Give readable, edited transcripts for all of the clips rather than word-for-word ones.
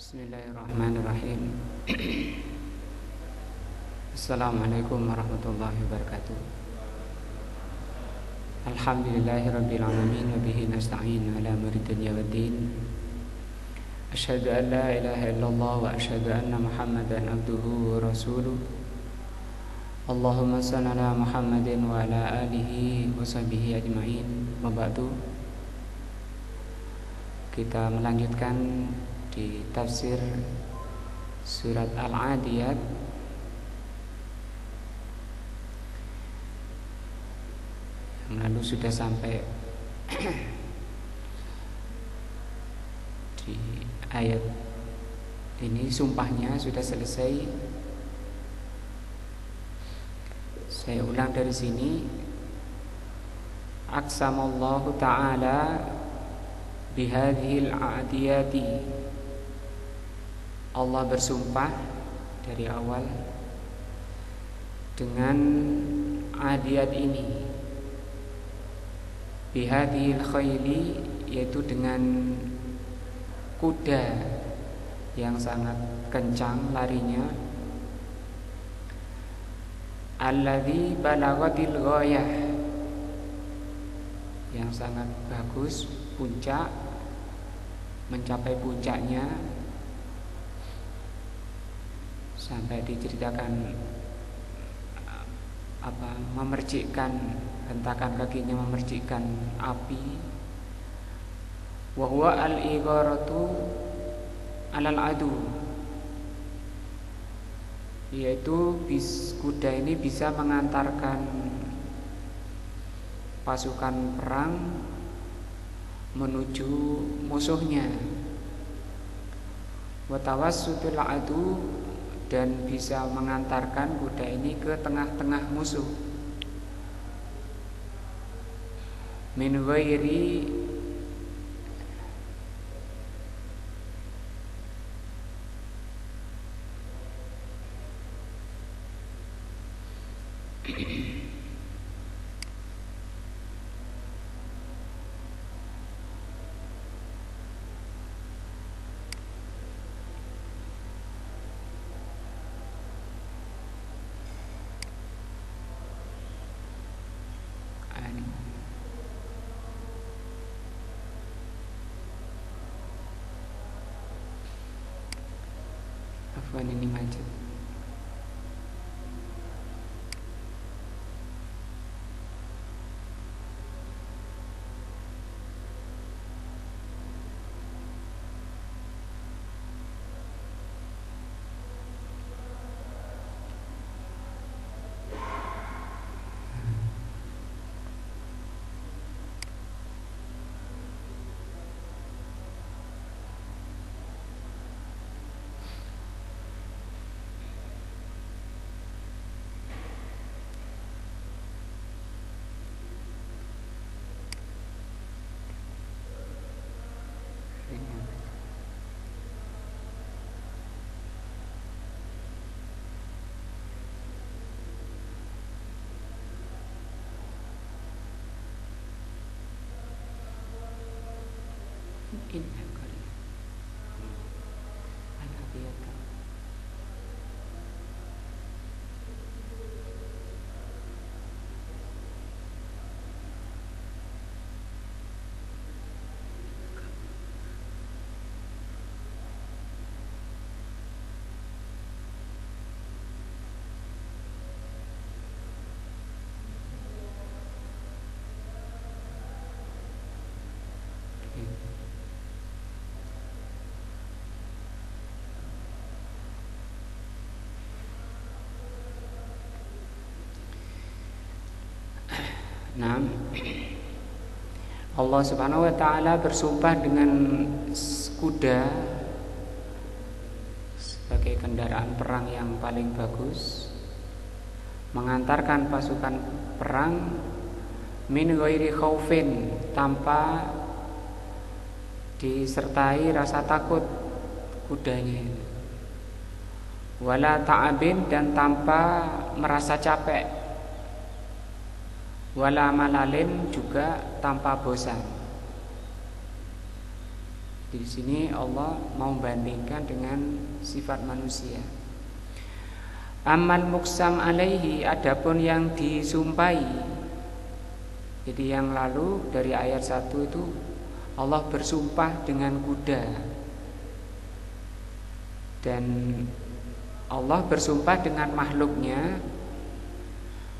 Bismillahirrahmanirrahim. Assalamualaikum warahmatullahi wabarakatuh. Alhamdulillahirabbil alamin wa bihi nasta'in ala umuri dunya waddin. Asyhadu an la ilaha illallah wa asyhadu anna Muhammadan abduhu wa rasuluh. Allahumma shalli ala Muhammadin wa ala alihi wa sahbihi ajma'in. Wa ba'du. Kita melanjutkan di tafsir surat Al-Adiyat yang lalu sudah sampai di ayat ini, sumpahnya sudah selesai. Saya ulang dari sini. Aqsamallahu ta'ala bihadhil adiyati. Allah bersumpah dari awal dengan adiyat ini, bihadhil khayli, yaitu dengan kuda yang sangat kencang larinya, alladzi balaghatil ghayah, yang sangat bagus, puncak, mencapai puncaknya, sampai diceritakan memercikkan, hentakan kakinya memercikkan api. Wa huwa al-igharatu alal adu, yaitu kuda ini bisa mengantarkan pasukan perang menuju musuhnya. Wa tawassutul adu, dan bisa mengantarkan kuda ini ke tengah-tengah musuh. Min ghairi Afwan, ini macet. Inna kali al-adiyat. Nah, Allah Subhanahu wa ta'ala bersumpah dengan kuda sebagai kendaraan perang yang paling bagus, mengantarkan pasukan perang min ghairi khaufin, tanpa disertai rasa takut kudanya, wala ta'abin, dan tanpa merasa capek, wala malalin, juga tanpa bosan. Di sini Allah mau bandingkan dengan sifat manusia. Amal muksam alaihi, adapun yang disumpahi. Jadi yang lalu dari ayat 1 itu Allah bersumpah dengan kuda. Dan Allah bersumpah dengan makhluknya,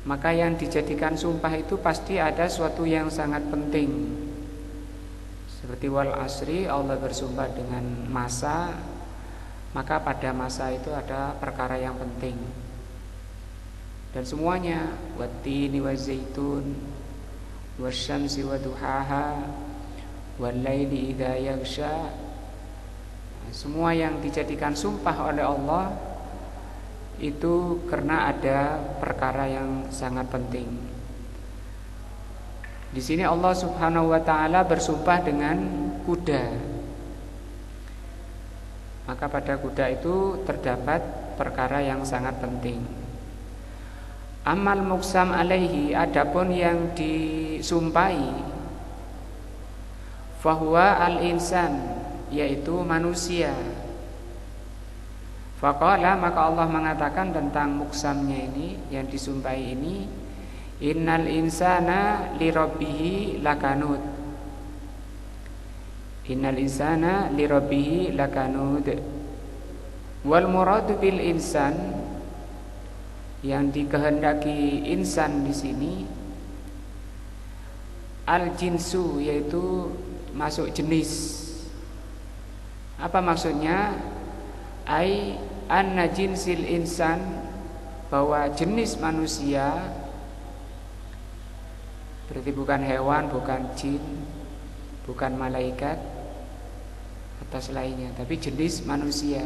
maka yang dijadikan sumpah itu pasti ada suatu yang sangat penting. Seperti wal asri, Allah bersumpah dengan masa, maka pada masa itu ada perkara yang penting. Dan semuanya, wattini wazaitun wasyamsi waduhaha wallaili idza yaghsha, semua yang dijadikan sumpah oleh Allah itu karena ada perkara yang sangat penting. Di sini Allah Subhanahu wa taala bersumpah dengan kuda. Maka pada kuda itu terdapat perkara yang sangat penting. Amal muksam alaihi, adapun yang disumpahi, fahuwa al-insan, yaitu manusia. Faqala, maka Allah mengatakan tentang muksamnya ini, yang disumpahi ini, innal insana lirabbihi lakanud. Innal insana lirabbihi lakanud. Wal muradu bil insan, yang dikehendaki insan di sini al jinsu, yaitu masuk jenis. Apa maksudnya? Ai anna jinsil insan, bahwa jenis manusia, berarti bukan hewan, bukan jin, bukan malaikat atau selainnya, tapi jenis manusia.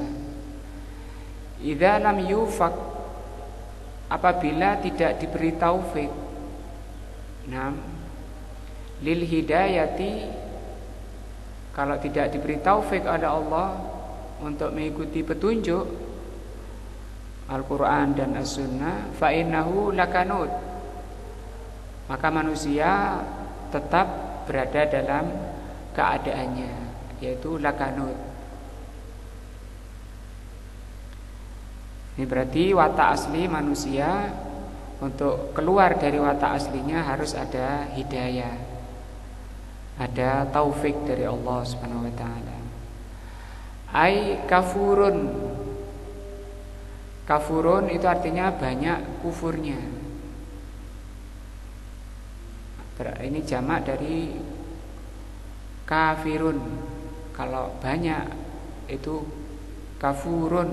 Idza lam yufak, apabila tidak diberi taufik, lil hidayati, kalau tidak diberi taufik oleh Allah untuk mengikuti petunjuk Al-Quran dan As-Sunnah, fa innahu lakanud, maka manusia tetap berada dalam keadaannya, yaitu lakanud. Ini berarti watak asli manusia, untuk keluar dari watak aslinya harus ada hidayah, ada taufik dari Allah Subhanahu wa taala. Ai kafurun. Kafurun itu artinya banyak kufurnya. Ini jamak dari kafirun. Kalau banyak itu kafurun.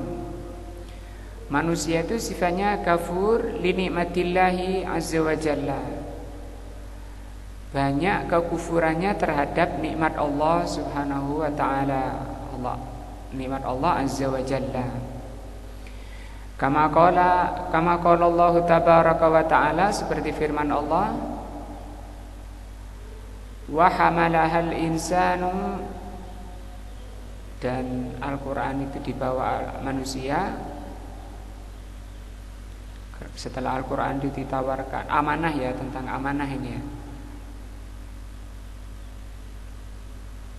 Manusia itu sifatnya kafur li nikmatillahi azza wa jalla. Banyak kekufurannya terhadap nikmat Allah Subhanahu wa taala. Nikmat Allah azza wa jalla. Kama qala Allah tabaraka wa taala, seperti firman Allah, wa hamalahal insanu, dan Al-Quran itu dibawa manusia. Setelah Al-Quran itu ditawarkan amanah, ya, tentang amanah ini, ya.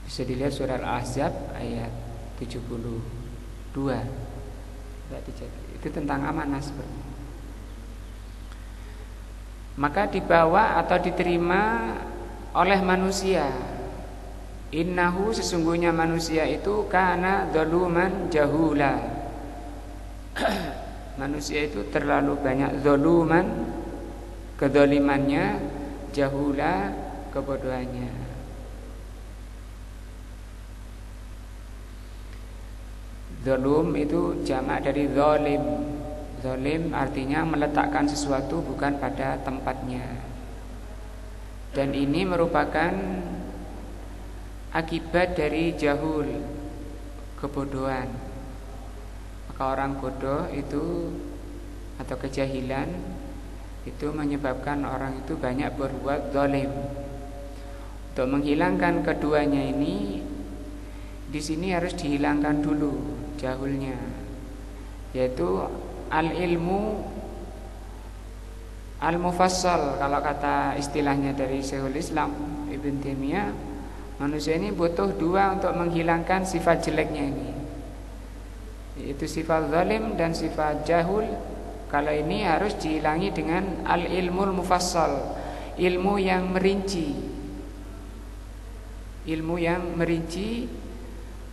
Bisa dilihat surah Al-Ahzab ayat 72. Itu tentang amanah sebenarnya. Maka dibawa atau diterima oleh manusia. Innahu, sesungguhnya manusia itu kana zaluman jahula. Manusia itu terlalu banyak zaluman, kedzalimannya, jahula, kebodohannya. Zalum itu jamak dari zalim. Zalim artinya meletakkan sesuatu bukan pada tempatnya. Dan ini merupakan akibat dari jahul, kebodohan. Maka orang bodoh itu, atau kejahilan itu menyebabkan orang itu banyak berbuat zalim. Untuk menghilangkan keduanya ini, di sini harus dihilangkan dulu jahulnya, yaitu al-ilmu al-mufassal. Kalau kata istilahnya dari Syekhul Islam Ibn Taimiyah, Manusia ini butuh dua untuk menghilangkan sifat jeleknya ini, yaitu sifat zalim dan sifat jahul. Kalau ini harus dihilangi dengan al-ilmul mufassal, ilmu yang merinci. Ilmu yang merinci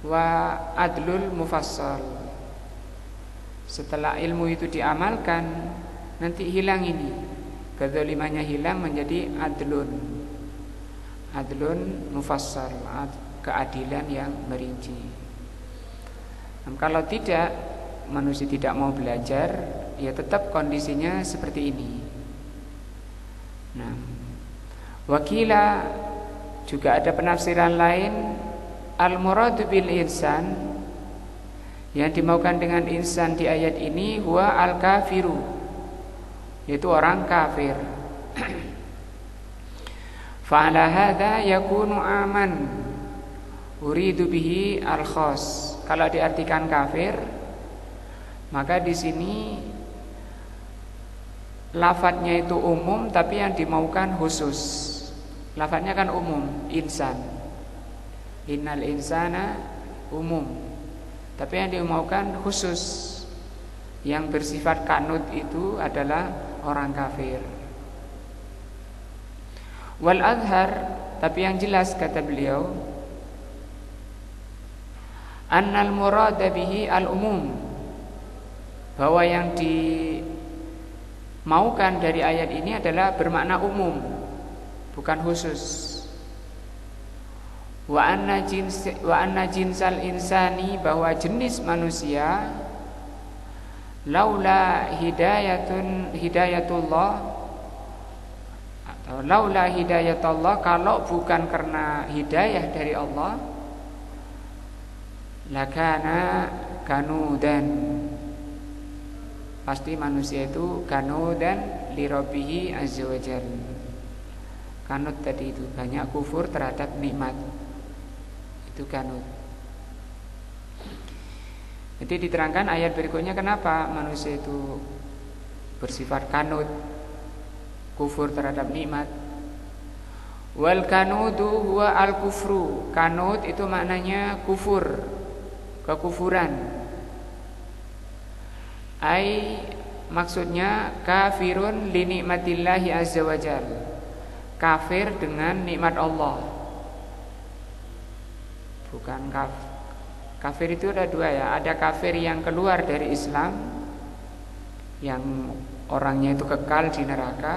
wa adlul mufassal. Setelah ilmu itu diamalkan, nanti hilang ini. Kezalimannya hilang menjadi adlun. Adlun mufassal, keadilan yang merinci. Kalau tidak, manusia tidak mau belajar, ya tetap kondisinya seperti ini. Nah, wakila juga ada penafsiran lain, al-muradu bil insan, yang dimaukan dengan insan di ayat ini huwa al-kafiru, yaitu orang kafir. Fa'ala hadza yakunu aman uridu bihi al-khas. Kalau diartikan kafir, maka di sini lafadznya itu umum, tapi yang dimaukan khusus. Lafadznya kan umum, insan. Innal insana umum, tapi yang dimaukan khusus. Yang bersifat kanut itu adalah orang kafir. Wal adhar, tapi yang jelas kata beliau, annal murada bihi al-umum, bahwa yang dimaukan dari ayat ini adalah bermakna umum, bukan khusus. Wa anna jinsal insani, bahwa jenis manusia, laula hidayatullah, atau laula hidayatullah, kalau bukan karena hidayah dari Allah, lakana kanudan, pasti manusia itu kanudan li rabbihi azza wajal. Kanut tadi itu banyak kufur terhadap nikmat, itu kanut. Jadi diterangkan ayat berikutnya kenapa manusia itu bersifat kanut, kufur terhadap nikmat. Wal kanudu huwa al kufru, kanut itu maknanya kufur, kekufuran. Ai maksudnya kafirun li nikmatillahi azza wajal, kafir dengan nikmat Allah. Bukan kafir itu ada dua ya, ada kafir yang keluar dari Islam, yang orangnya itu kekal di neraka.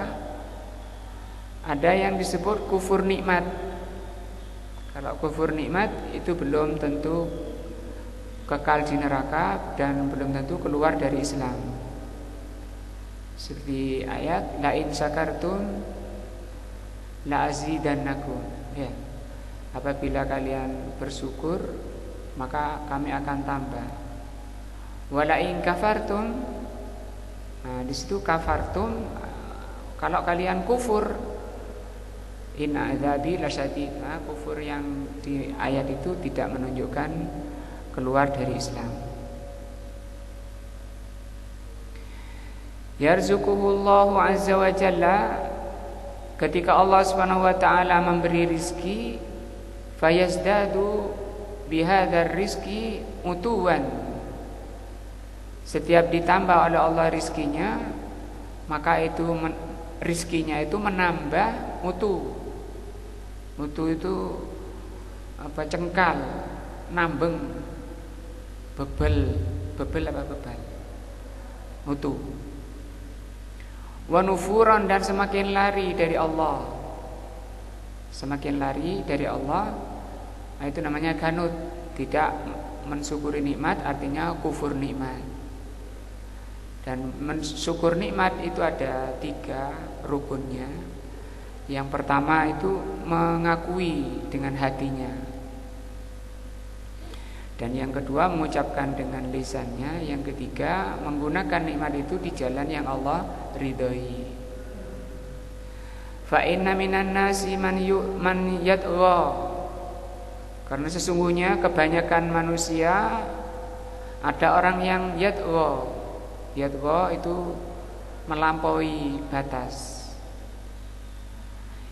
Ada yang disebut kufur nikmat. Kalau kufur nikmat itu belum tentu kekal di neraka dan belum tentu keluar dari Islam. Seperti ayat la in syakartum la azidannakum, ya. Apabila kalian bersyukur, maka kami akan tambah. Wala in kafartum, nah di situ kafartum, kalau kalian kufur, inna adzabi lasyadid. Nah, kufur yang di ayat itu tidak menunjukkan keluar dari Islam. Yarzuquhullahu azza wa jalla, ketika Allah Subhanahu wa taala memberi rizki, fayazdadu bihadzal rizki utuwan, setiap ditambah oleh Allah rizkinya, maka itu rizkinya itu menambah mutu. Mutu itu apa? Cengkal, nambeng, bebel apa bebal? Mutu. Wa nufuran, dan semakin lari dari Allah. Semakin lari dari Allah, nah itu namanya kanut, tidak mensyukuri nikmat, artinya kufur nikmat. Dan mensyukur nikmat itu ada 3 rukunnya. Yang pertama itu mengakui dengan hatinya, dan yang kedua mengucapkan dengan lisannya, yang ketiga menggunakan nikmat itu di jalan yang Allah ridhoi. Fa inna minan nasi man yadgha, karena sesungguhnya kebanyakan manusia ada orang yang yadgha. Yadgha itu melampaui batas.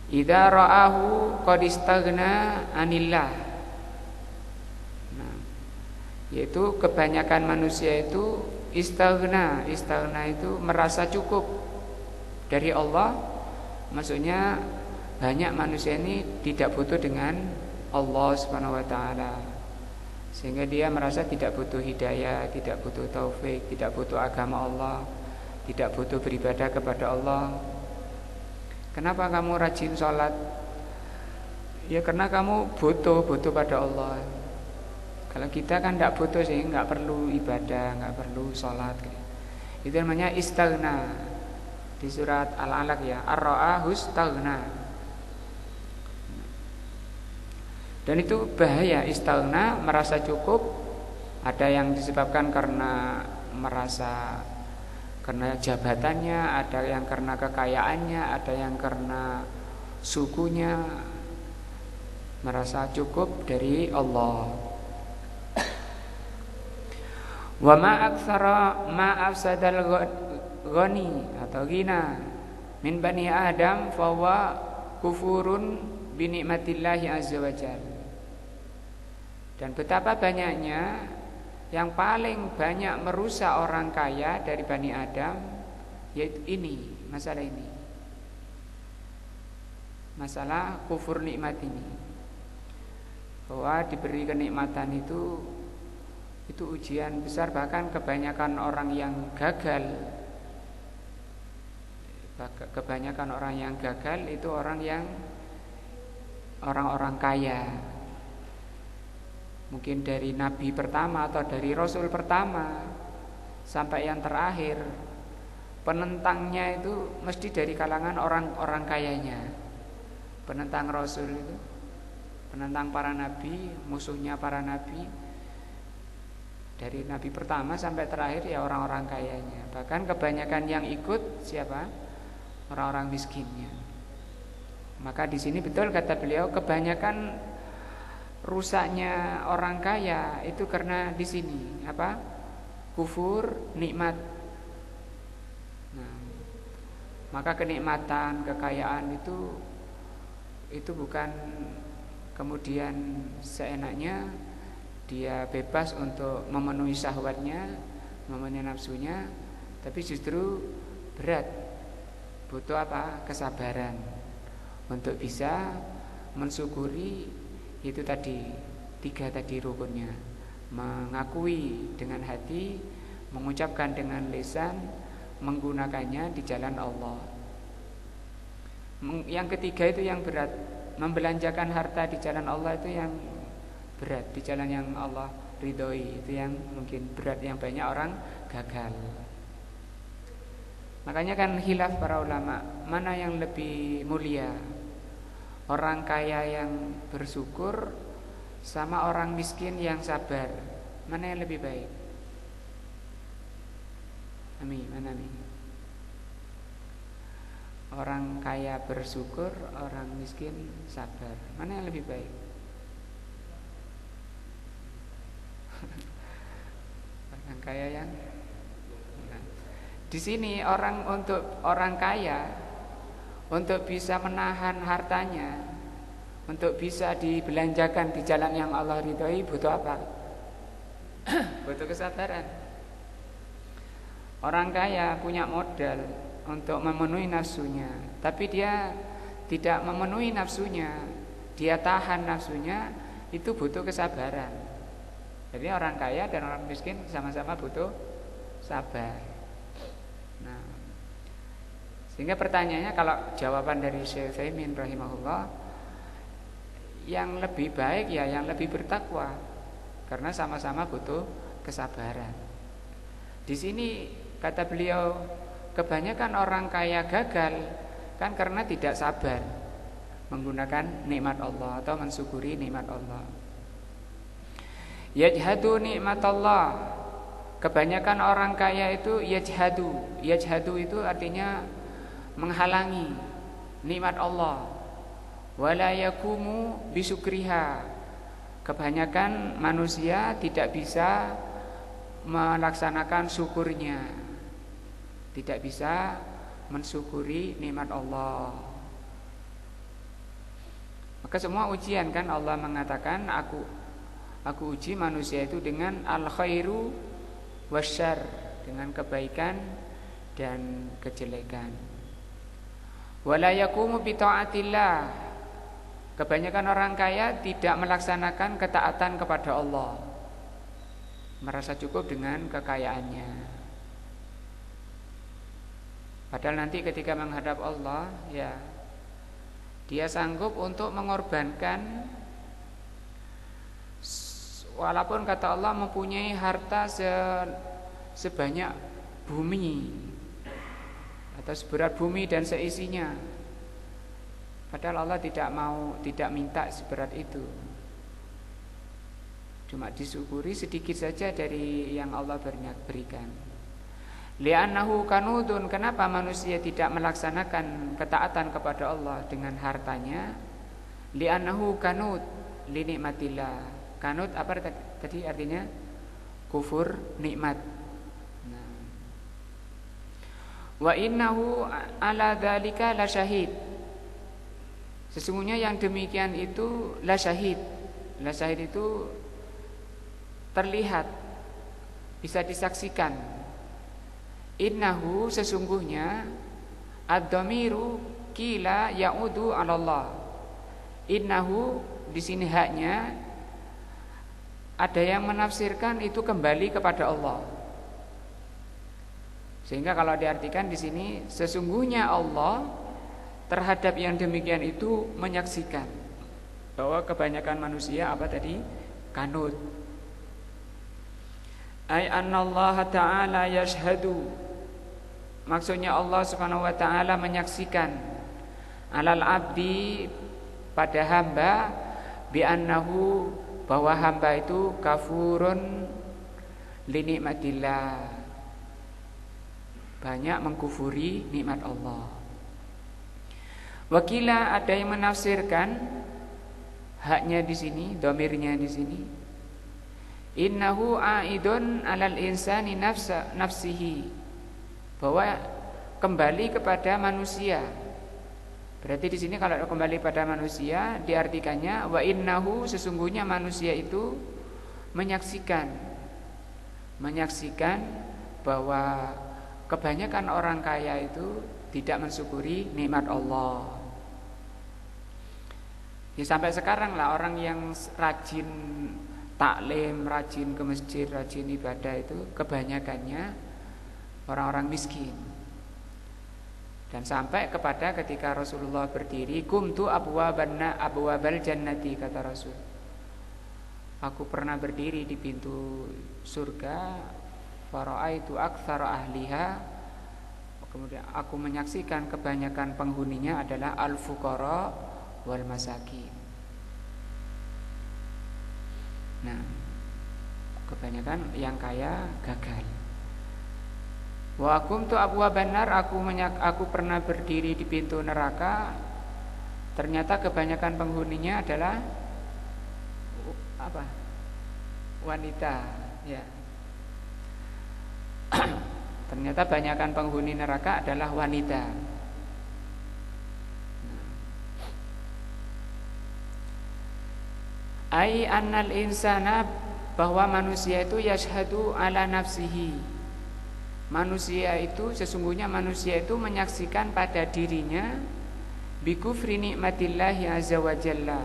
Idza ra'ahu qad istaghna anillah. Nah, yaitu kebanyakan manusia itu istaghna. Istaghna itu merasa cukup dari Allah. Maksudnya banyak manusia ini tidak butuh dengan Allah Subhanahu wa taala. Sehingga dia merasa tidak butuh hidayah, tidak butuh taufik, tidak butuh agama Allah, tidak butuh beribadah kepada Allah. Kenapa kamu rajin sholat? Ya karena kamu butuh pada Allah. Kalau kita kan tidak butuh sih, nggak perlu ibadah, nggak perlu sholat. Itu namanya istaghna. Di surat Al-Alaq ya, ar-ra'ahus taghna. Dan itu bahaya, istaghna, merasa cukup. Ada yang disebabkan karena karena jabatannya, ada yang karena kekayaannya, ada yang karena sukunya, merasa cukup dari Allah. Wa ma aktsara ma afsadal ghani atau ghina min bani Adam fa huwa kufurun bi nikmatillahi azza wajalla. Dan betapa banyaknya yang paling banyak merusak orang kaya dari Bani Adam, yaitu ini, masalah kufur nikmat ini. Bahwa diberi kenikmatan itu ujian besar. Bahkan kebanyakan orang yang gagal itu orang-orang kaya. Mungkin dari nabi pertama atau dari rasul pertama sampai yang terakhir, penentangnya itu mesti dari kalangan orang-orang kayanya. Penentang rasul itu, penentang para nabi, musuhnya para nabi, dari nabi pertama sampai terakhir ya orang-orang kayanya. Bahkan kebanyakan yang ikut siapa? Orang-orang miskinnya. Maka di sini betul kata beliau, kebanyakan rusaknya orang kaya itu karena di sini apa? Kufur nikmat. Nah, maka kenikmatan, kekayaan itu bukan kemudian seenaknya dia bebas untuk memenuhi syahwatnya, memenuhi nafsunya, tapi justru berat. Butuh apa? Kesabaran untuk bisa mensyukuri itu tadi, 3 tadi rukunnya. Mengakui dengan hati, mengucapkan dengan lisan, menggunakannya di jalan Allah. Yang ketiga itu yang berat, membelanjakan harta di jalan Allah itu yang berat, di jalan yang Allah ridhoi itu yang mungkin berat, yang banyak orang gagal. Makanya kan khilaf para ulama, mana yang lebih mulia? Orang kaya yang bersyukur sama orang miskin yang sabar, mana yang lebih baik? Mana Ami? Orang kaya bersyukur, orang miskin sabar, mana yang lebih baik? Orang kaya yang di sini untuk orang kaya, untuk bisa menahan hartanya, untuk bisa dibelanjakan di jalan yang Allah ridhoi, butuh apa? Butuh kesabaran. Orang kaya punya modal untuk memenuhi nafsunya, tapi dia tidak memenuhi nafsunya, dia tahan nafsunya, itu butuh kesabaran. Jadi orang kaya dan orang miskin sama-sama butuh sabar. Nah, sehingga pertanyaannya, kalau jawaban dari Syekh Utsaimin rahimahullah, yang lebih baik ya yang lebih bertakwa, karena sama-sama butuh kesabaran. Di sini kata beliau, kebanyakan orang kaya gagal kan karena tidak sabar menggunakan nikmat Allah atau mensyukuri nikmat Allah. Yajhadu nikmat Allah. Kebanyakan orang kaya itu yajhadu. Yajhadu itu artinya menghalangi nikmat Allah. Wala yakumu bisukriha. Kebanyakan manusia tidak bisa melaksanakan syukurnya, tidak bisa mensyukuri nikmat Allah. Maka semua ujian kan Allah mengatakan aku uji manusia itu dengan al-khairu wasyarr, dengan kebaikan dan kejelekan. Wala yaqumu bi ta'atillah. Kebanyakan orang kaya tidak melaksanakan ketaatan kepada Allah, merasa cukup dengan kekayaannya. Padahal nanti ketika menghadap Allah, ya dia sanggup untuk mengorbankan, walaupun kata Allah mempunyai harta sebanyak bumi atau seberat bumi dan seisinya. Padahal Allah tidak minta seberat itu. Cuma disyukuri sedikit saja dari yang Allah berikan. Li'annahu kanudun. Kenapa manusia tidak melaksanakan ketaatan kepada Allah dengan hartanya? Li'annahu kanud li nikmatillah. Kanud apa tadi artinya? Kufur nikmat. Nah. Wa innahu ala dzalika lasyahid. Sesungguhnya yang demikian itu la syahid. La syahid itu terlihat, bisa disaksikan. Innahu sesungguhnya ad-dhamiru kila ya'udu 'ala Allah. Innahu di sini haknya ada yang menafsirkan itu kembali kepada Allah. Sehingga kalau diartikan di sini sesungguhnya Allah terhadap yang demikian itu menyaksikan bahwa kebanyakan manusia apa tadi? Kanut. Ay annallaha ta'ala yashhadu. Maksudnya Allah Subhanahu wa taala menyaksikan alal abdi pada hamba bi annahu bahwa hamba itu kafurun li nikmatillah. Banyak mengkufuri nikmat Allah. Wakila ada yang menafsirkan haknya di sini, dhamirnya di sini. Innahu aidun 'alal insani nafsihi. Bahwa kembali kepada manusia. Berarti di sini kalau kembali pada manusia diartikannya wa innahu sesungguhnya manusia itu menyaksikan bahwa kebanyakan orang kaya itu tidak mensyukuri nikmat Allah. Ya sampai sekarang lah orang yang rajin taklim, rajin ke masjid, rajin ibadah itu kebanyakannya orang-orang miskin. Dan sampai kepada ketika Rasulullah berdiri, kumtu abwabal jannati, kata Rasul. Aku pernah berdiri di pintu surga, fara'aitu aktsara ahliha. Kemudian aku menyaksikan kebanyakan penghuninya adalah al-fuqara wal masakin. Nah, kebanyakan yang kaya gagal. Wa akum tu abwaban nar, aku pernah berdiri di pintu neraka. Ternyata kebanyakan penghuninya adalah apa? Wanita, ya. Ternyata banyakan penghuni neraka adalah wanita. Ai annal insana, bahwa manusia itu yashhadu ala nafsihi. Manusia itu sesungguhnya manusia itu menyaksikan pada dirinya bikufri nikmatillahi azza wa jalla,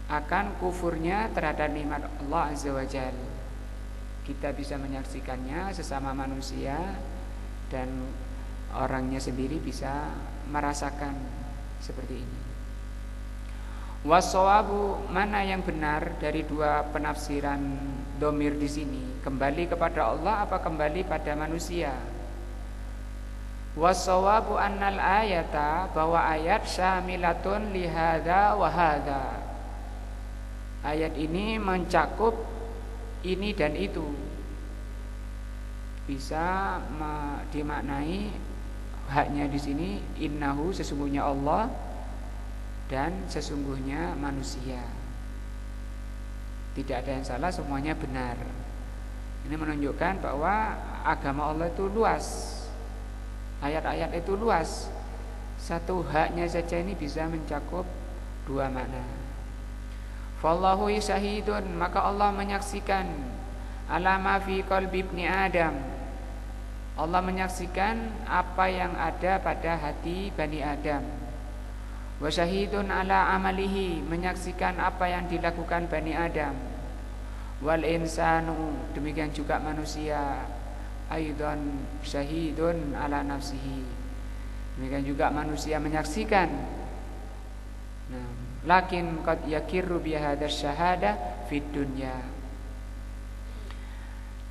akan kufurnya terhadap nikmat Allah azza wa jalla. Kita bisa menyaksikannya sesama manusia dan orangnya sendiri bisa merasakan seperti ini. Wassawabu, mana yang benar dari dua penafsiran domir di sini? Kembali kepada Allah apa kembali pada manusia? Wassawabu annal ayata, bahwa ayat syamilatun lihada wa hada. Ayat ini mencakup ini dan itu. Bisa dimaknai haknya di sini innahu sesungguhnya Allah dan sesungguhnya manusia. Tidak ada yang salah, semuanya benar. Ini menunjukkan bahwa agama Allah itu luas. Ayat-ayat itu luas. Satu haknya saja ini bisa mencakup dua makna. Fallahu syahidun, maka Allah menyaksikan ala ma fi qalbi ibni Adam. Allah menyaksikan apa yang ada pada hati Bani Adam. Wa syahidun ala amalihi, menyaksikan apa yang dilakukan Bani Adam. Wal insanu, demikian juga manusia, aidan syahidun ala nafsihi, demikian juga manusia menyaksikan. Nah, lakin qad yakirru bi hadzal syahada fid dunya,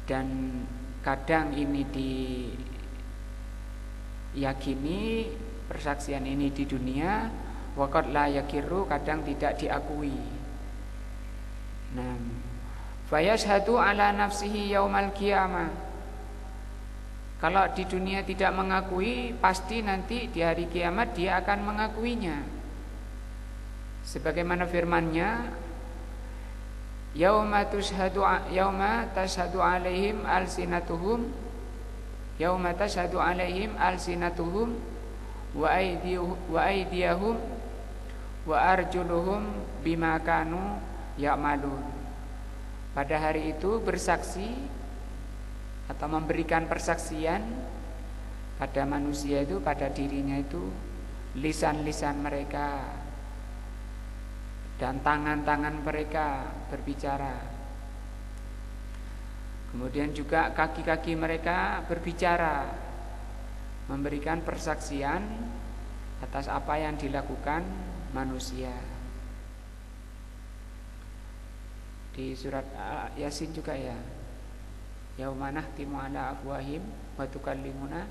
dan kadang ini diyakini persaksian ini di dunia, wa qad la yakirru, kadang tidak diakui. Nah, fayashhadu ala nafsihi yaumal qiyamah, kalau di dunia tidak mengakui, pasti nanti di hari kiamat dia akan mengakuinya. Sebagaimana firman-Nya, yauma tashhadu alaihim alsinatuhum wa aydiyahum wa arjuluhum bima kanu ya'malun. Pada hari itu bersaksi atau memberikan persaksian pada manusia itu, pada dirinya itu, lisan-lisan mereka dan tangan-tangan mereka berbicara. Kemudian juga kaki-kaki mereka berbicara, memberikan persaksian atas apa yang dilakukan manusia. Di surat Yasin juga ya, yauma nahtimu ala afwahim wa tukallimuna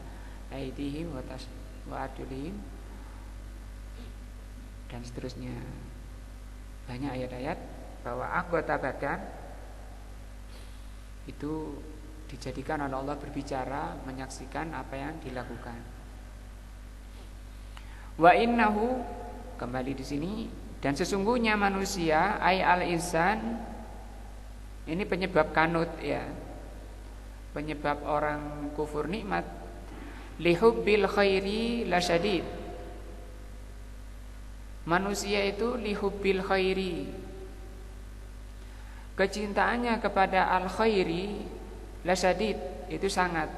aydihim wa arjulihim, dan seterusnya. Banyak ayat-ayat bahwa anggota badan itu dijadikan oleh Allah berbicara, menyaksikan apa yang dilakukan. Wa innahu, kembali di sini, dan sesungguhnya manusia ay al-insan, ini penyebab kanut ya, penyebab orang kufur nikmat, lihubbil khairi lasyadid. Manusia itu lihubbil khairi, kecintaannya kepada al khairi lasyadid, itu sangat.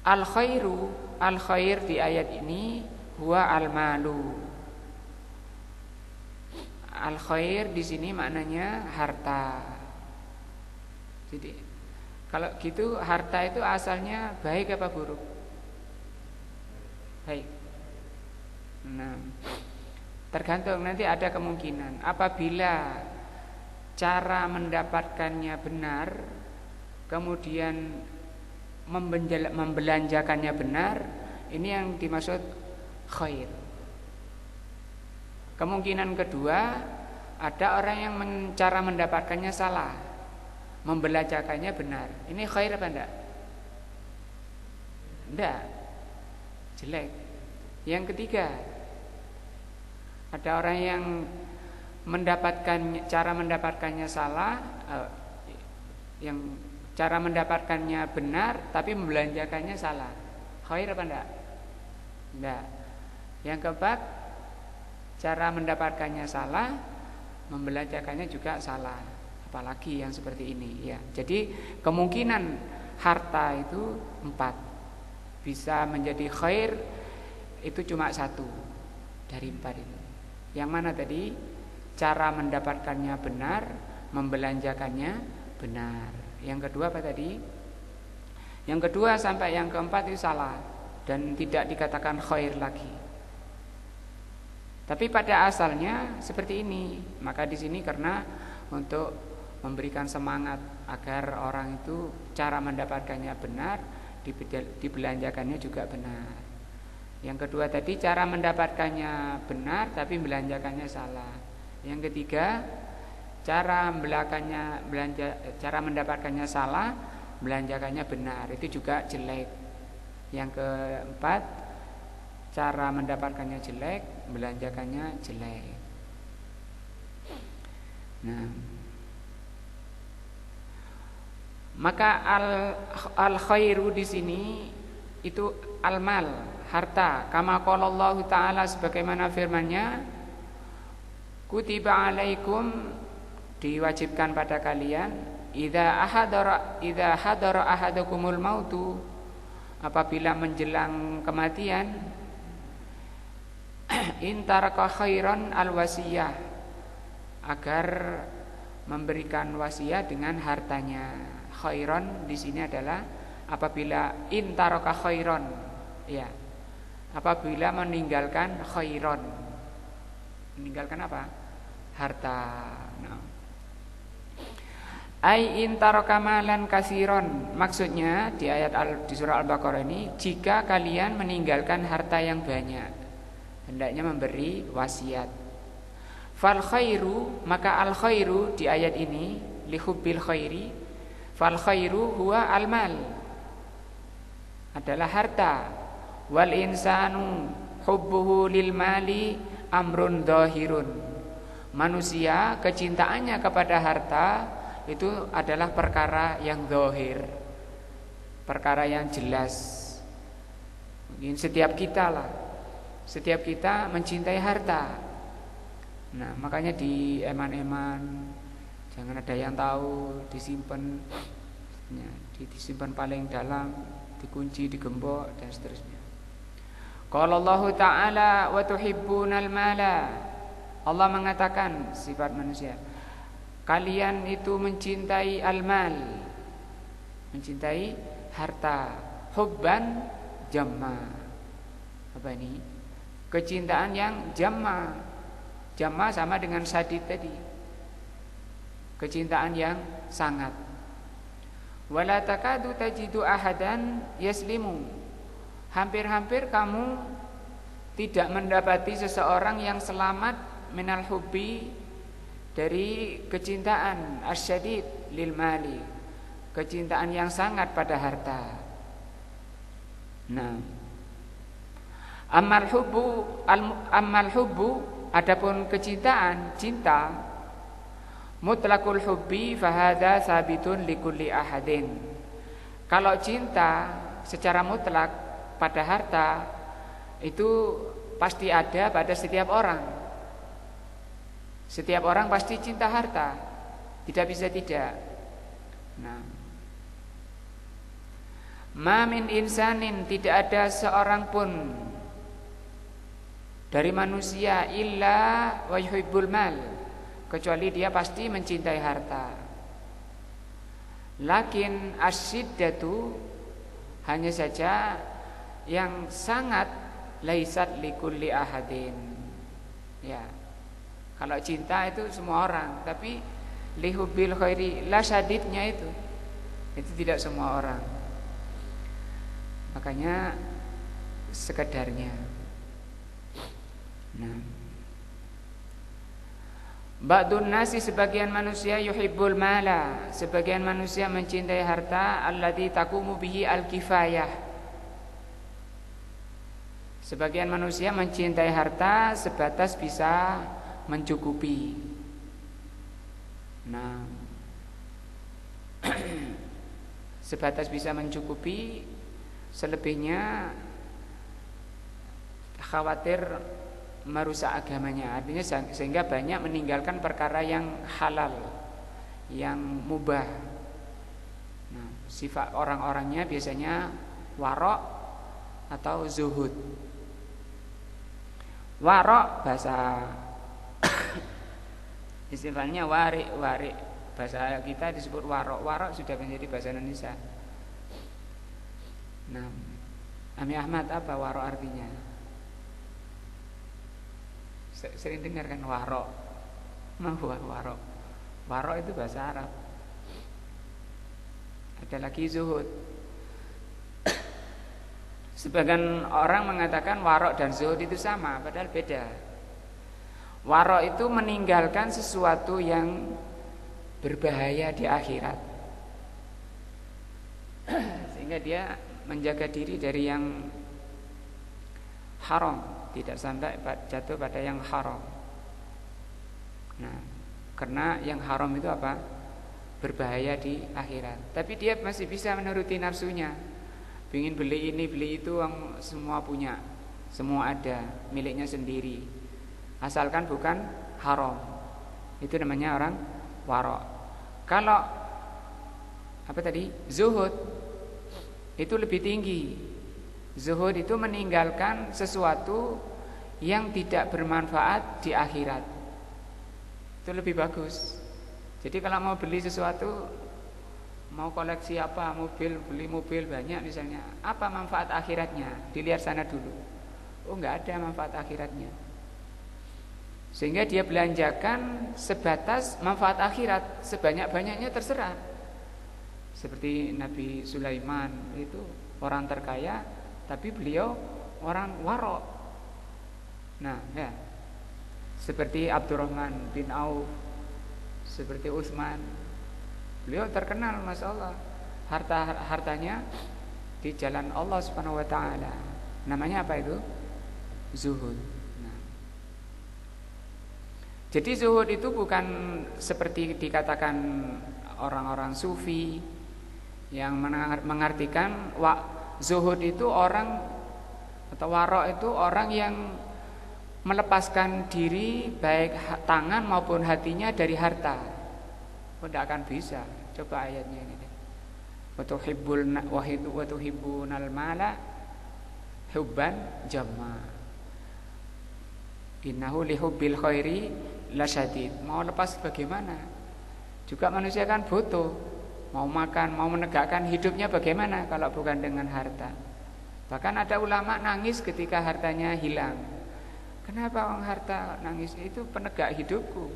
Al khairu, al khair di ayat ini huwa al malu. Al khair di sini maknanya harta. Jadi kalau gitu harta itu asalnya baik apa buruk? Baik. Nah, tergantung, nanti ada kemungkinan apabila cara mendapatkannya benar, kemudian membelanjakannya benar, ini yang dimaksud khair. Kemungkinan kedua, ada orang yang cara mendapatkannya salah, membelanjakannya benar. Ini khair apa enggak? Enggak, jelek. Yang ketiga, ada orang yang cara mendapatkannya salah, yang cara mendapatkannya benar tapi membelanjakannya salah. Khair apa enggak? Enggak. Yang keempat, cara mendapatkannya salah, membelanjakannya juga salah. Apalagi yang seperti ini ya. Jadi kemungkinan harta itu 4. Bisa menjadi khair itu cuma 1 dari 4 itu. Yang mana tadi? Cara mendapatkannya benar, membelanjakannya benar. Yang kedua apa tadi? Yang kedua sampai yang keempat itu salah dan tidak dikatakan khair lagi. Tapi pada asalnya seperti ini. Maka di sini karena untuk memberikan semangat agar orang itu cara mendapatkannya benar, dibelanjakannya juga benar. Yang kedua tadi cara mendapatkannya benar tapi belanjakannya salah. Yang ketiga cara mendapatkannya salah, belanjakannya benar, itu juga jelek. Yang keempat, cara mendapatkannya jelek, belanjakannya jelek. Nah, maka al khairu di sini itu al mal, harta. Kama qala Allah Ta'ala, sebagaimana firman-Nya, Kutiba alaikum, diwajibkan pada kalian, idza hadara ahadakumul mautu, apabila menjelang kematian, intaraka khairan alwasiyah, agar memberikan wasiat dengan hartanya. Khairan di sini adalah apabila intaraka khairan, ya, apabila meninggalkan khairan. Meninggalkan apa? Harta. Nah. Ai intaraka malan kasiron, maksudnya di di surah Al-Baqarah ini, jika kalian meninggalkan harta yang banyak, hendaknya memberi wasiat. Fal khairu, maka al khairu di ayat ini li hubbil khairi, fal khairu huwa al mal, adalah harta. Wal insanu hubbuhu lil mali amrun dhahirun, manusia kecintaannya kepada harta itu adalah perkara yang zahir, perkara yang jelas. Mungkin setiap kita lah, setiap kita mencintai harta. Nah, makanya di eman-eman jangan ada yang tahu, disimpan, ya, disimpan paling dalam, dikunci, digembok dan seterusnya. Qala Allah Ta'ala wa tuhibbunal mala, Allah mengatakan sifat manusia, kalian itu mencintai al-mal, mencintai harta. Hubban jamma, apa ini? Kecintaan yang jamma. Jamma sama dengan sadid tadi, kecintaan yang sangat. Wala takadu tajidu ahadan yaslimu, hampir-hampir kamu tidak mendapati seseorang yang selamat minal hubbi, dari kecintaan asyadid lil mali, kecintaan yang sangat pada harta. Nah, amal hubbu, adapun kecintaan, cinta, mutlaqul hubbi fahadha sabitun likulli ahadin. Kalau cinta secara mutlak pada harta itu pasti ada pada setiap orang. Setiap orang pasti cinta harta, tidak bisa tidak. Nah, ma min insanin, tidak ada seorang pun dari manusia illa wa yuhibbul mal, kecuali dia pasti mencintai harta. Lakin asyiddatu, hanya saja yang sangat, laisat likulli ahadin. Ya, kalau cinta itu semua orang, tapi lihubbil khairi la syadidnya itu tidak semua orang. Makanya sekedarnya. Nah, ba'dun nasi, sebagian manusia, yuhibbul mala, sebagian manusia mencintai harta, alladzi taqumu bihi al-kifayah. Sebagian manusia mencintai harta sebatas bisa mencukupi. Nah, sebatas bisa mencukupi, selebihnya khawatir merusak agamanya. Artinya sehingga banyak meninggalkan perkara yang halal, yang mubah. Nah, sifat orang-orangnya biasanya warok atau zuhud. Warok bahasa istilahnya warik, bahasa kita disebut warok. Warok sudah menjadi bahasa Indonesia. Nah, Ami Ahmad, apa warok artinya? Sering dengar kan warok. Warok. Warok itu bahasa Arab. Ada lagi zuhud. Sebagian orang mengatakan warok dan zuhud itu sama, padahal beda. Warok itu meninggalkan sesuatu yang berbahaya di akhirat, sehingga dia menjaga diri dari yang haram, tidak sampai jatuh pada yang haram. Nah, karena yang haram itu apa? Berbahaya di akhirat. Tapi dia masih bisa menuruti nafsunya. Ingin beli ini, beli itu, yang semua punya, semua ada, miliknya sendiri. Asalkan bukan haram. Itu namanya orang wara'. Kalau apa tadi? Zuhud itu lebih tinggi. Zuhud itu meninggalkan sesuatu yang tidak bermanfaat di akhirat. Itu lebih bagus. Jadi kalau mau beli sesuatu, mau koleksi apa, beli mobil banyak misalnya, apa manfaat akhiratnya? Dilihat sana dulu. Oh, enggak ada manfaat akhiratnya. Sehingga dia belanjakan sebatas manfaat akhirat, sebanyak-banyaknya terserah. Seperti Nabi Sulaiman, itu orang terkaya, tapi beliau orang wara'. Nah, ya. Seperti Abdurrahman bin Auf, seperti Utsman, beliau terkenal, masya Allah, hartanya di jalan Allah Subhanahu Wa Taala. Namanya apa itu? Zuhud. Nah. Jadi zuhud itu bukan seperti dikatakan orang-orang sufi yang mengartikan zuhud itu orang atau wara' itu orang yang melepaskan diri baik tangan maupun hatinya dari harta. Tidak akan bisa. Coba ayatnya ini. Wa tuhibbunal mala hubban jamma. Innahu lihubbil khairi lasyadid. Mau lepas bagaimana? Juga manusia kan butuh. Mau makan, mau menegakkan hidupnya bagaimana kalau bukan dengan harta? Bahkan ada ulama nangis ketika hartanya hilang. Kenapa orang harta nangis? Itu penegak hidupku,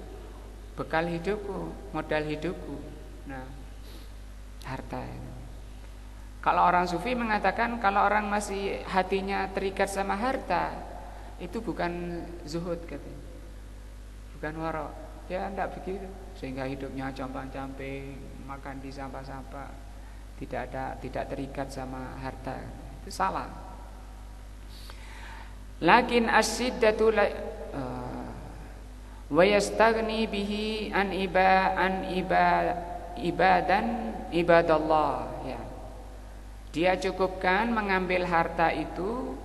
bekal hidupku, modal hidupku. Nah, harta. Kalau orang sufi mengatakan kalau orang masih hatinya terikat sama harta, itu bukan zuhud katanya, bukan wara'. Ya tidak begitu. Sehingga hidupnya compang-camping, makan di sampah-sampah, tidak terikat sama harta. Itu salah. Lakin as-siddatu wa yastaghni bihi an ibadallah, ya. Dia cukupkan mengambil harta itu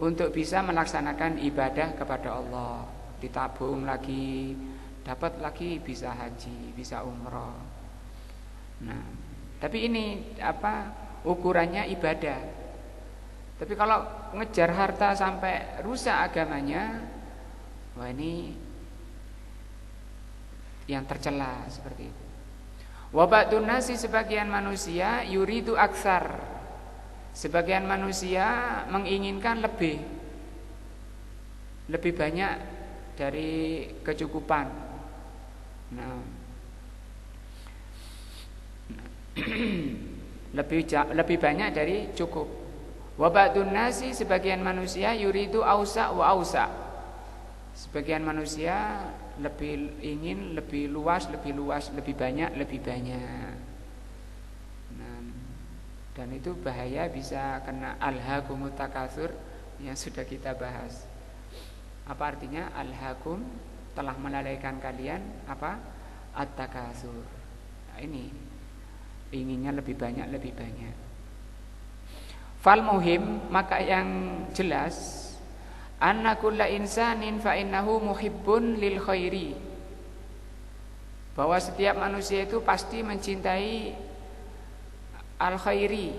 untuk bisa melaksanakan ibadah kepada Allah. Ditabung lagi, dapat lagi, bisa haji, bisa umrah. Nah, tapi ini ukurannya ibadah. Tapi kalau ngejar harta sampai rusak agamanya, wah ini yang tercela seperti itu. Wa ba'dun nasi, sebagian manusia yuridu aksar. Sebagian manusia menginginkan lebih banyak dari kecukupan. Nah, lebih banyak dari cukup. Wa ba'dun nasi, sebagian manusia yuridu ausa wa ausa. Sebagian manusia ingin lebih luas, lebih banyak. Nah, dan itu bahaya, bisa kena alhaakumut takatsur yang sudah kita bahas. Apa artinya alhaakum? Telah melalaikan kalian apa? At-takatsur. Nah, ini inginnya lebih banyak. Fal muhim, maka yang jelas, anna kulla insanin fa innahu muhibbun lil khairi, bahwa setiap manusia itu pasti mencintai al khairi,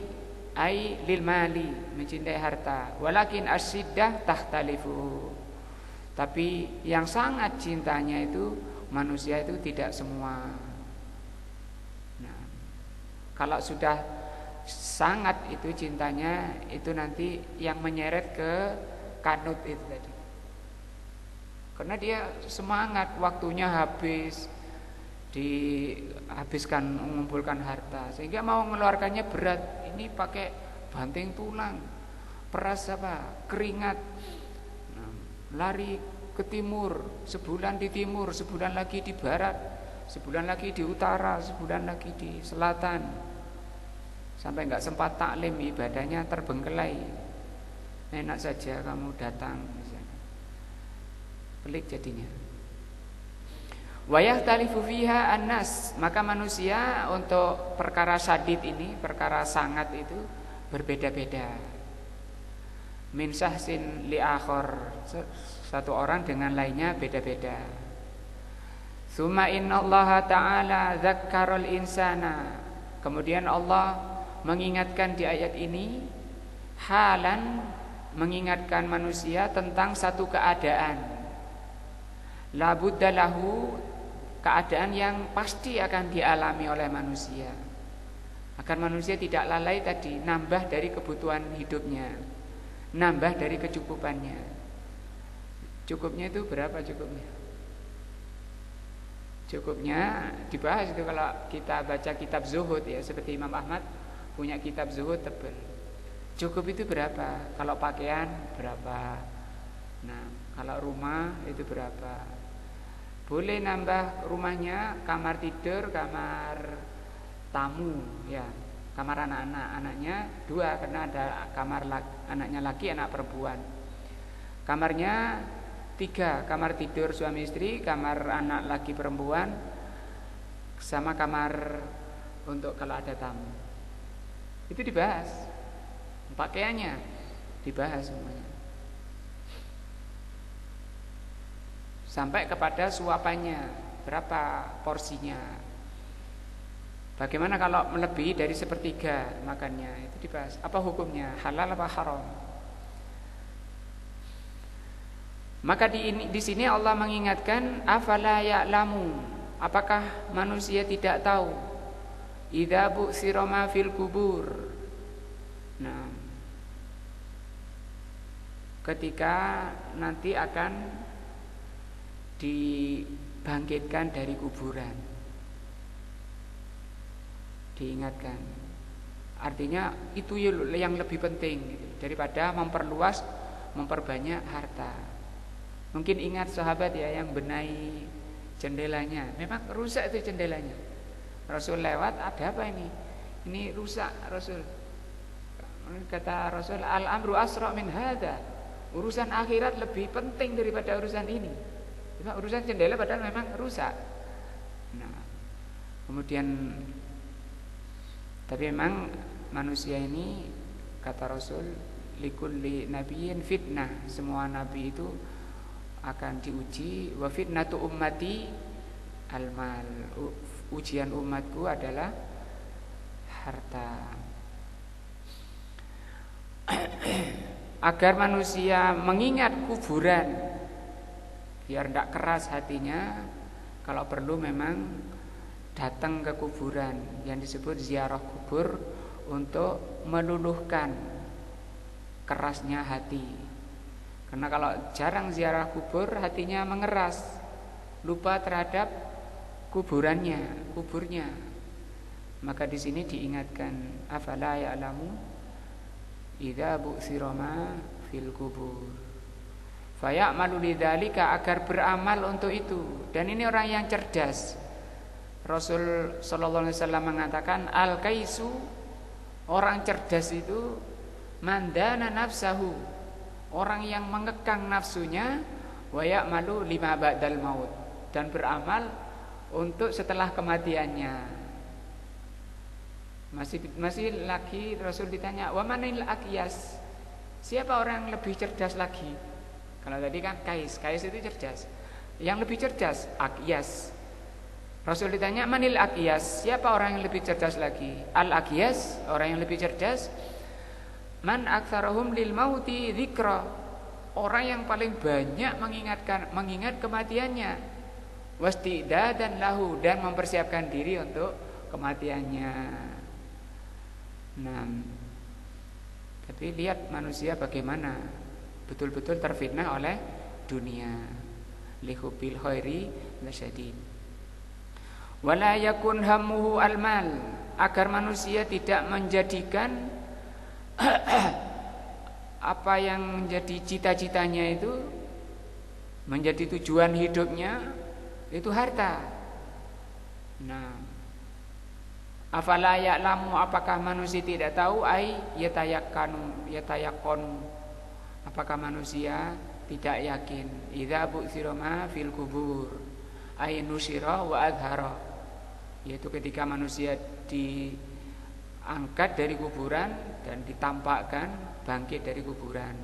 ai lil mali, mencintai harta. Walakin as-siddah tahtalifu, tapi yang sangat cintanya itu manusia itu tidak semua. Nah, kalau sudah sangat itu cintanya, itu nanti yang menyeret ke kanut itu tadi. Karena dia semangat, waktunya dihabiskan mengumpulkan harta, sehingga mau mengeluarkannya berat. Ini pakai banting tulang, peras keringat, lari ke timur, sebulan di timur, sebulan lagi di barat, sebulan lagi di utara, sebulan lagi di selatan. Sampai enggak sempat taklim, ibadahnya terbengkelai. Enak saja kamu datang misalnya. Pelik jadinya. Wa yahtalifu fiha an-nas, maka manusia untuk perkara syadid ini, perkara sangat itu berbeda-beda. Min syahsin li akhar, satu orang dengan lainnya beda-beda. Tsumma innallaha ta'ala dzakkaral insana. Kemudian Allah mengingatkan di ayat ini halan, mengingatkan manusia tentang satu keadaan. La budda lahu, keadaan yang pasti akan dialami oleh manusia. Agar manusia tidak lalai tadi, nambah dari kebutuhan hidupnya, nambah dari kecukupannya. Cukupnya itu berapa cukupnya? Cukupnya dibahas itu kalau kita baca kitab zuhud ya, seperti Imam Ahmad punya kitab zuhud tebal. Cukup itu berapa? Kalau pakaian berapa? Nah, kalau rumah itu berapa? Boleh nambah rumahnya, kamar tidur, kamar tamu ya. Kamar anak-anak, anaknya 2 karena ada kamar anaknya laki, anak perempuan. Kamarnya 3, kamar tidur suami istri, kamar anak laki perempuan, sama kamar untuk kalau ada tamu. Itu dibahas. Pakaiannya dibahas semuanya. Sampai kepada suapannya, berapa porsinya. Bagaimana kalau melebihi dari 1/3 makannya, itu dibahas. Apa hukumnya? Halal apa haram? Maka di sini Allah mengingatkan afala ya'lamu, apakah manusia tidak tahu idza bu'sira ma fil kubur. Nah, ketika nanti akan dibangkitkan dari kuburan, diingatkan. Artinya itu yang lebih penting gitu, daripada memperbanyak harta. Mungkin ingat sahabat ya yang benahi jendelanya, memang rusak itu jendelanya. Rasul lewat, ada apa ini? Ini rusak Rasul. Kata Rasul, al-amru asra min hadza. Urusan akhirat lebih penting daripada urusan ini. Cuma urusan jendela padahal memang rusak. Nah, kemudian tapi memang manusia ini kata Rasul likulli nabiyyin fitnah. Semua nabi itu akan diuji. Wa fitnatu ummati al-mal. Ujian umatku adalah harta. Agar manusia mengingat kuburan, biar tidak keras hatinya, kalau perlu memang datang ke kuburan yang disebut ziarah kubur untuk meluluhkan kerasnya hati. Karena kalau jarang ziarah kubur, hatinya mengeras, lupa terhadap kuburnya. Maka di sini diingatkan afala ya'lamu idza bu'sira ma fil kubur. Faya'malu lidzalika, agar beramal untuk itu. Dan ini orang yang cerdas. Rasul sallallahu alaihi wasallam mengatakan al-kaisu, orang cerdas itu mandana nafsahu, orang yang mengekang nafsunya, wa ya'malu lima ba'dal maut, dan beramal untuk setelah kematiannya. Masih lagi Rasul ditanya, wa manil aqyas, siapa orang yang lebih cerdas lagi? Kalau tadi kan Kais itu cerdas. Yang lebih cerdas aqyas. Rasul ditanya manil aqyas, siapa orang yang lebih cerdas lagi? Al aqyas, orang yang lebih cerdas, man aktsarahum lil mauti dzikra, orang yang paling banyak mengingat kematiannya, wastidadan lahu, dan mempersiapkan diri untuk kematiannya. Nah, tapi lihat manusia bagaimana betul-betul terfitnah oleh dunia. Lihubil khairi lasyadid. Wala yakun hammuhu almal, agar manusia tidak menjadikan apa yang menjadi cita-citanya itu, menjadi tujuan hidupnya itu harta. Nah, afala ya'lamu, apakah manusia tidak tahu? Ai yatayakkanu, apakah manusia tidak yakin? Idza bu'tsira ma fil kubur ai nusyira wa adhara, yaitu ketika manusia diangkat dari kuburan dan ditampakkan bangkit dari kuburan.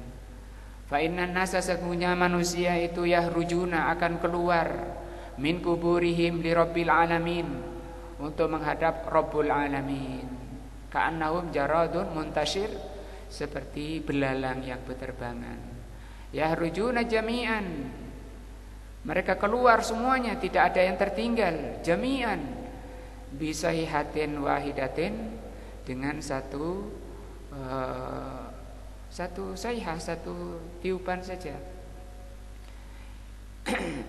Fa innan nasa, sesungguhnya manusia itu yahrujuna, akan keluar min kuburihim li rabbil alamin, untuk menghadap Rabbul alamin. Ka'annahum jaradun muntashir, seperti belalang yang berterbangan. Yahrujuna jami'an, mereka keluar semuanya, tidak ada yang tertinggal. Jami'an bisahihatin wahidatin, dengan satu sayhah, satu tiupan saja.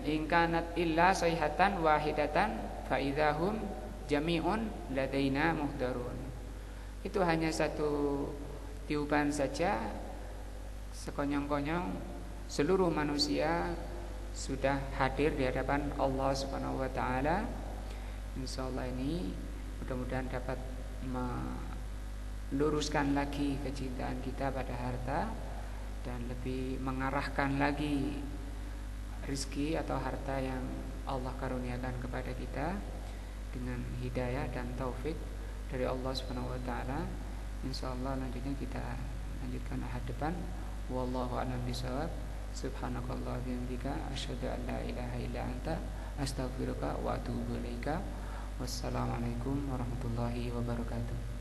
In kanat illa sayhatan wahidatan fa idzahum jami'un ladaina muhdarun. Itu hanya satu tiupan saja, sekonyong-konyong seluruh manusia sudah hadir di hadapan Allah Subhanahu wa taala. Insyaallah ini mudah-mudahan dapat meluruskan lagi kecintaan kita pada harta, dan lebih mengarahkan lagi rizki atau harta yang Allah karuniakan kepada kita dengan hidayah dan taufik dari Allah Subhanahu wa taala. Insyaallah nantinya kita lanjutkan ahad depan. Wallahu a'lam bishawab. Subhanakallah wa bihamdika asyhadu an la ilaha illa anta astaghfiruka wa atubu ilaika. Wassalamualaikum warahmatullahi wabarakatuh.